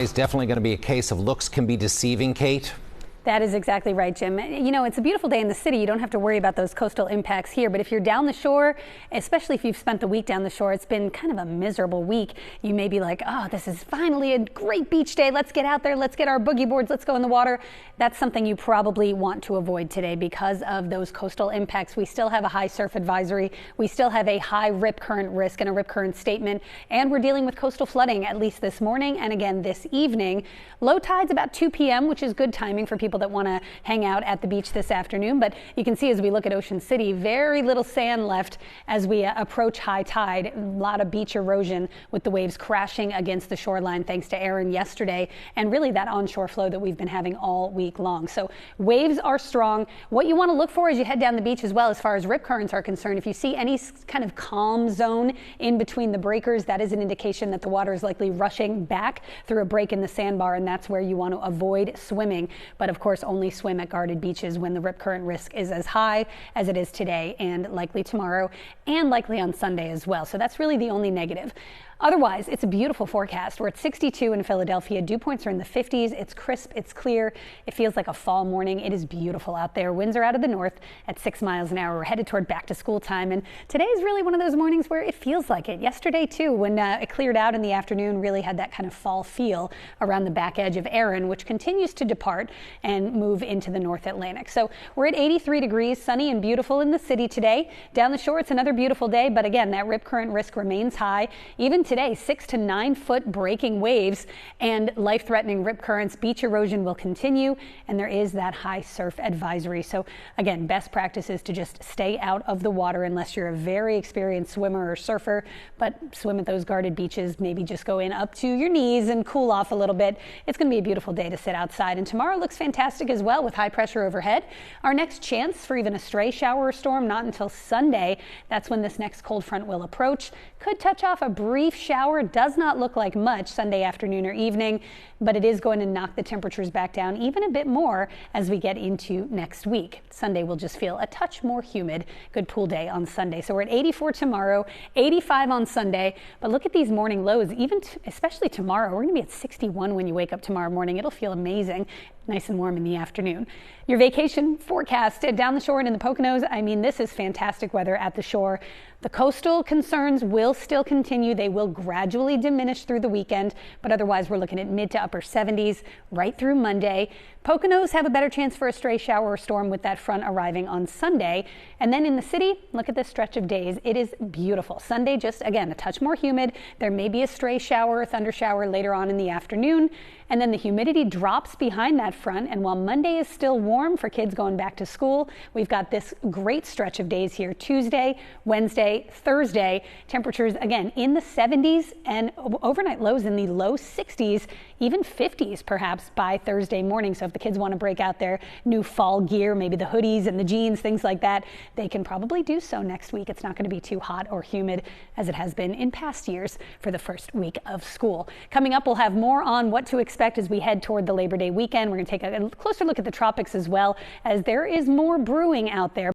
It's definitely going to be a case of looks can be deceiving, Kate. That is exactly right, Jim. You know, it's a beautiful day in the city. You don't have to worry about those coastal impacts here. But if you're down the shore, especially if you've spent the week down the shore, it's been kind of a miserable week. You may be like, oh, this is finally a great beach day. Let's get out there. Let's get our boogie boards. Let's go in the water. That's something you probably want to avoid today because of those coastal impacts. We still have a high surf advisory. We still have a high rip current risk and a rip current statement. And we're dealing with coastal flooding, at least this morning and again this evening. Low tides about 2 p.m., which is good timing for people that want to hang out at the beach this afternoon. But you can see as we look at Ocean City, very little sand left as we approach high tide. A lot of beach erosion with the waves crashing against the shoreline thanks to Erin yesterday and really that onshore flow that we've been having all week long. So waves are strong. What you want to look for as you head down the beach as well as far as rip currents are concerned, if you see any kind of calm zone in between the breakers, that is an indication that the water is likely rushing back through a break in the sandbar, and that's where you want to avoid swimming. But of course, only swim at guarded beaches when the rip current risk is as high as it is today and likely tomorrow and likely on Sunday as well. So that's really the only negative. Otherwise, it's a beautiful forecast. We're at 62 in Philadelphia. Dew points are in the 50s. It's crisp. It's clear. It feels like a fall morning. It is beautiful out there. Winds are out of the north at 6 miles an hour. We're headed toward back to school time. And today is really one of those mornings where it feels like it. Yesterday, too, when it cleared out in the afternoon, really had that kind of fall feel around the back edge of Erin, which continues to depart and move into the North Atlantic. So we're at 83 degrees, sunny and beautiful in the city today. Down the shore, it's another beautiful day. But again, that rip current risk remains high. Even today, 6 to 9 foot breaking waves and life-threatening rip currents. Beach erosion will continue, and there is that high surf advisory. So again, best practice is to just stay out of the water unless you're a very experienced swimmer or surfer, but swim at those guarded beaches. Maybe just go in up to your knees and cool off a little bit. It's going to be a beautiful day to sit outside, and tomorrow looks fantastic as well with high pressure overhead. Our next chance for even a stray shower or storm not until Sunday. That's when this next cold front will approach. Could touch off a brief shower. Does not look like much Sunday afternoon or evening, but it is going to knock the temperatures back down even a bit more as we get into next week. Sunday will just feel a touch more humid. Good pool day on Sunday. So we're at 84 tomorrow, 85 on Sunday. But look at these morning lows, especially tomorrow. We're going to be at 61 when you wake up tomorrow morning. It'll feel amazing. Nice and warm in the afternoon. Your vacation forecast down the shore and in the Poconos. I mean, this is fantastic weather at the shore. The coastal concerns will still continue. They will gradually diminish through the weekend, but otherwise we're looking at mid to upper 70s right through Monday. Poconos have a better chance for a stray shower or storm with that front arriving on Sunday. And then in the city, look at this stretch of days. It is beautiful. Sunday, just again, a touch more humid. There may be a stray shower or thunder shower later on in the afternoon. And then the humidity drops behind that front. And while Monday is still warm for kids going back to school, we've got this great stretch of days here. Tuesday, Wednesday, Thursday, temperatures again in the 70s and overnight lows in the low 60s, even 50s perhaps by Thursday morning. So if the kids want to break out their new fall gear, maybe the hoodies and the jeans, things like that, they can probably do so next week. It's not going to be too hot or humid as it has been in past years for the first week of school. Coming up, we'll have more on what to expect as we head toward the Labor Day weekend. We're going to take a closer look at the tropics as well, as there is more brewing out there.